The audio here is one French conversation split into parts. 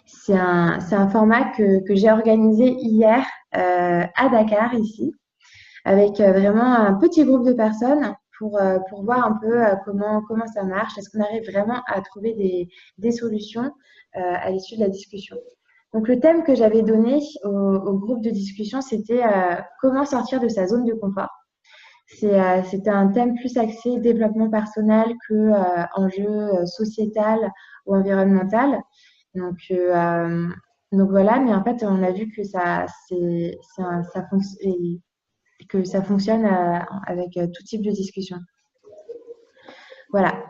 C'est un format que j'ai organisé hier à Dakar, ici, avec vraiment un petit groupe de personnes pour voir un peu comment ça marche. Est-ce qu'on arrive vraiment à trouver des solutions à l'issue de la discussion? Donc, le thème que j'avais donné au groupe de discussion, c'était comment sortir de sa zone de confort. C'était un thème plus axé développement personnel que enjeu sociétal ou environnemental. Donc, euh, donc voilà, mais en fait, on a vu que que ça fonctionne avec tout type de discussion. Voilà.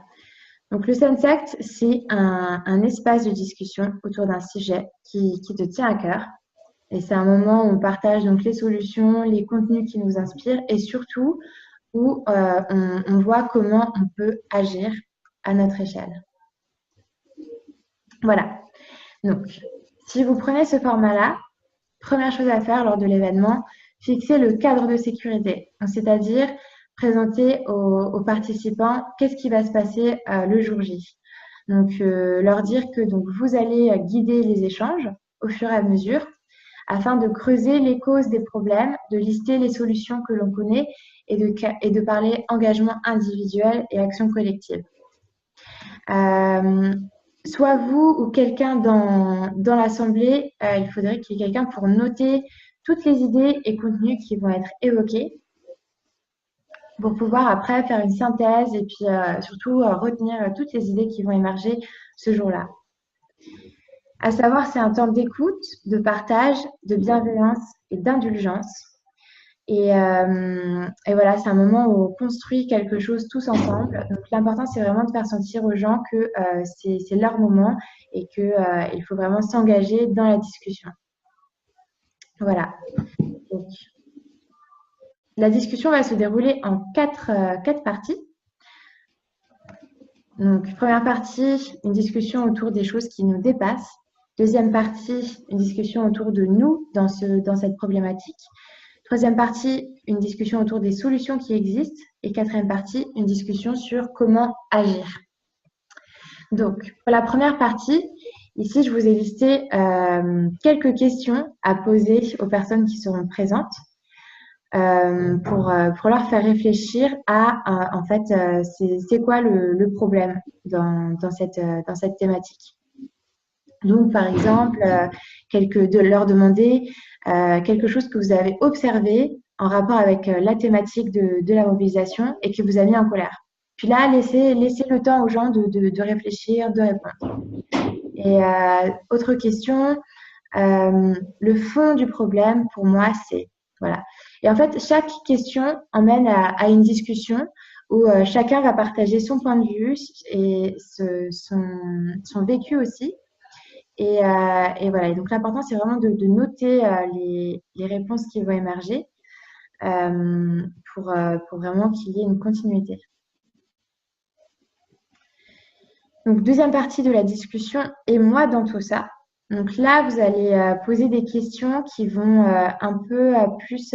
Donc, le Sunsect, c'est un espace de discussion autour d'un sujet qui te tient à cœur. Et c'est un moment où on partage donc les solutions, les contenus qui nous inspirent et surtout où on voit comment on peut agir à notre échelle. Voilà. Donc, si vous prenez ce format-là, première chose à faire lors de l'événement, fixer le cadre de sécurité, c'est-à-dire présenter aux participants qu'est-ce qui va se passer le jour J. Donc, leur dire que donc, vous allez guider les échanges au fur et à mesure afin de creuser les causes des problèmes, de lister les solutions que l'on connaît et de parler engagement individuel et action collective. Soit vous ou quelqu'un dans l'assemblée, il faudrait qu'il y ait quelqu'un pour noter toutes les idées et contenus qui vont être évoqués pour pouvoir après faire une synthèse et puis surtout retenir toutes les idées qui vont émerger ce jour-là. À savoir, c'est un temps d'écoute, de partage, de bienveillance et d'indulgence. Et voilà, c'est un moment où on construit quelque chose tous ensemble. Donc, l'important, c'est vraiment de faire sentir aux gens que c'est leur moment et qu'il faut vraiment s'engager dans la discussion. Voilà. Donc, la discussion va se dérouler en quatre parties. Donc, première partie, une discussion autour des choses qui nous dépassent. Deuxième partie, une discussion autour de nous dans cette problématique. Troisième partie, une discussion autour des solutions qui existent. Et quatrième partie, une discussion sur comment agir. Donc, pour la première partie, ici, je vous ai listé quelques questions à poser aux personnes qui seront présentes pour leur faire réfléchir à, en fait, c'est quoi le problème dans cette thématique. Donc, par exemple, leur demander quelque chose que vous avez observé en rapport avec la thématique de la mobilisation et qui vous a mis en colère. Puis là, laissez le temps aux gens de réfléchir, de répondre. Et autre question, le fond du problème, pour moi, c'est… Voilà. Et en fait, chaque question emmène à une discussion où chacun va partager son point de vue et son vécu aussi. Et voilà. Et donc, l'important, c'est vraiment de noter les réponses qui vont émerger pour vraiment qu'il y ait une continuité. Donc, deuxième partie de la discussion, et moi dans tout ça. Donc là, vous allez poser des questions qui vont un peu plus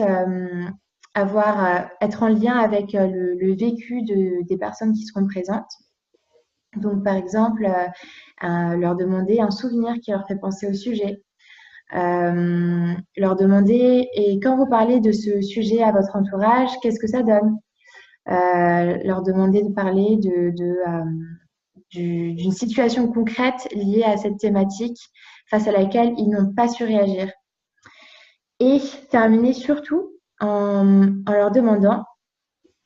être en lien avec le vécu des personnes qui seront présentes. Donc, par exemple, leur demander un souvenir qui leur fait penser au sujet. Leur demander, et quand vous parlez de ce sujet à votre entourage, qu'est-ce que ça donne? Leur demander de parler d'une situation concrète liée à cette thématique face à laquelle ils n'ont pas su réagir. Et terminer surtout en leur demandant,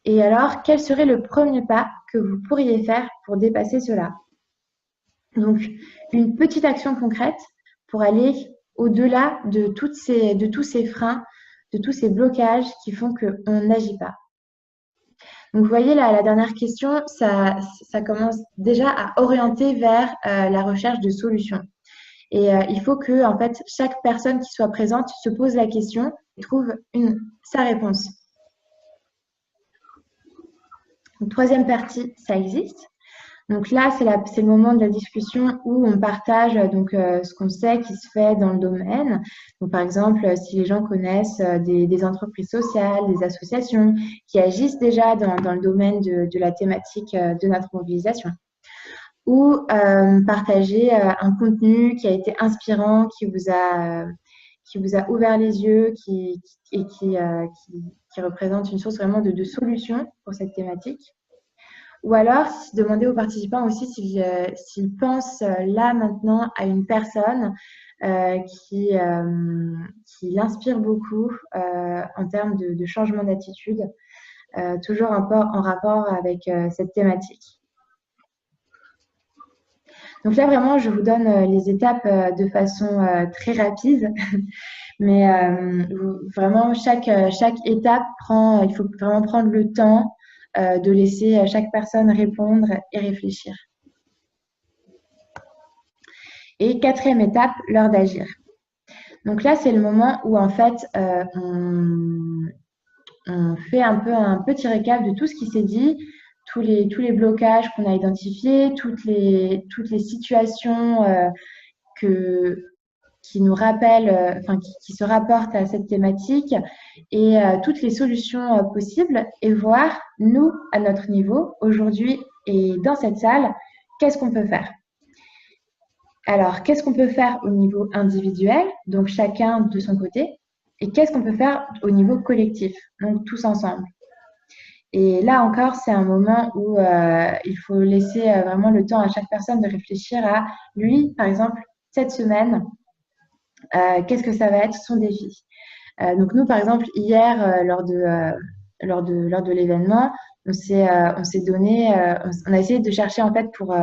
et alors, quel serait le premier pas que vous pourriez faire pour dépasser cela? Donc, une petite action concrète pour aller au-delà de tous ces freins, de tous ces blocages qui font qu'on n'agit pas. Donc, vous voyez, la dernière question, ça commence déjà à orienter vers la recherche de solutions. Et il faut que, en fait, chaque personne qui soit présente se pose la question et trouve sa réponse. Donc, troisième partie, ça existe. Donc là, c'est le moment de la discussion où on partage donc, ce qu'on sait qui se fait dans le domaine. Donc, par exemple, si les gens connaissent des entreprises sociales, des associations qui agissent déjà dans le domaine de la thématique de notre mobilisation. ou partager un contenu qui a été inspirant, qui vous a ouvert les yeux et qui représente une source vraiment de solutions pour cette thématique. Ou alors, demander aux participants aussi s'ils pensent là maintenant à une personne euh, qui, euh, qui l'inspire beaucoup en termes de changement d'attitude, toujours en rapport avec cette thématique. Donc là, vraiment, je vous donne les étapes de façon très rapide, mais vraiment, chaque étape il faut vraiment prendre le temps de laisser chaque personne répondre et réfléchir. Et quatrième étape, l'heure d'agir. Donc là, c'est le moment où en fait, on fait un peu un petit récap de tout ce qui s'est dit, tous les blocages qu'on a identifiés, toutes les situations qui nous rappellent, enfin qui se rapportent à cette thématique et toutes les solutions possibles et voir, nous, à notre niveau, aujourd'hui et dans cette salle, qu'est-ce qu'on peut faire. Alors, qu'est-ce qu'on peut faire au niveau individuel, donc chacun de son côté, et qu'est-ce qu'on peut faire au niveau collectif, donc tous ensemble. Et là encore, c'est un moment où il faut laisser vraiment le temps à chaque personne de réfléchir à lui, par exemple, cette semaine, qu'est-ce que ça va être son défi. Donc nous, par exemple, hier, lors de l'événement, on s'est donné, on a essayé de chercher en fait pour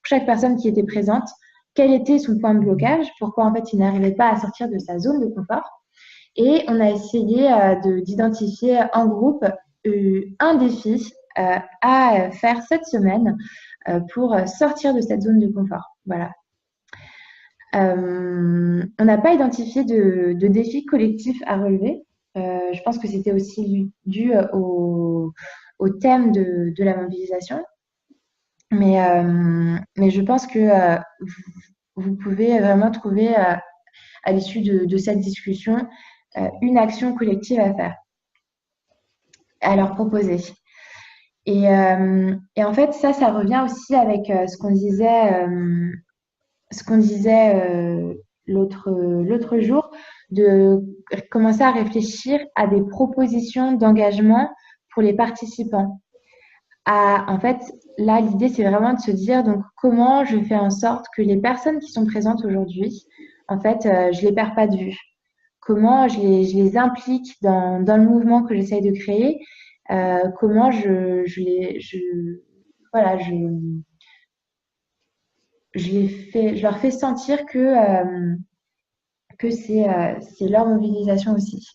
chaque personne qui était présente, quel était son point de blocage, pourquoi en fait il n'arrivait pas à sortir de sa zone de confort. Et on a essayé d'identifier en groupe un défi à faire cette semaine pour sortir de cette zone de confort. Voilà. On n'a pas identifié de défi collectif à relever. Je pense que c'était aussi dû au thème de la mobilisation. Mais je pense que vous pouvez vraiment trouver à l'issue de cette discussion une action collective à faire, à leur proposer. Et en fait, ça revient aussi avec ce qu'on disait l'autre jour, de commencer à réfléchir à des propositions d'engagement pour les participants. En fait, là, l'idée, c'est vraiment de se dire, donc, comment je fais en sorte que les personnes qui sont présentes aujourd'hui, en fait, je les perds pas de vue. Comment je les implique dans le mouvement que j'essaye de créer, comment voilà, je leur fais sentir que c'est leur mobilisation aussi.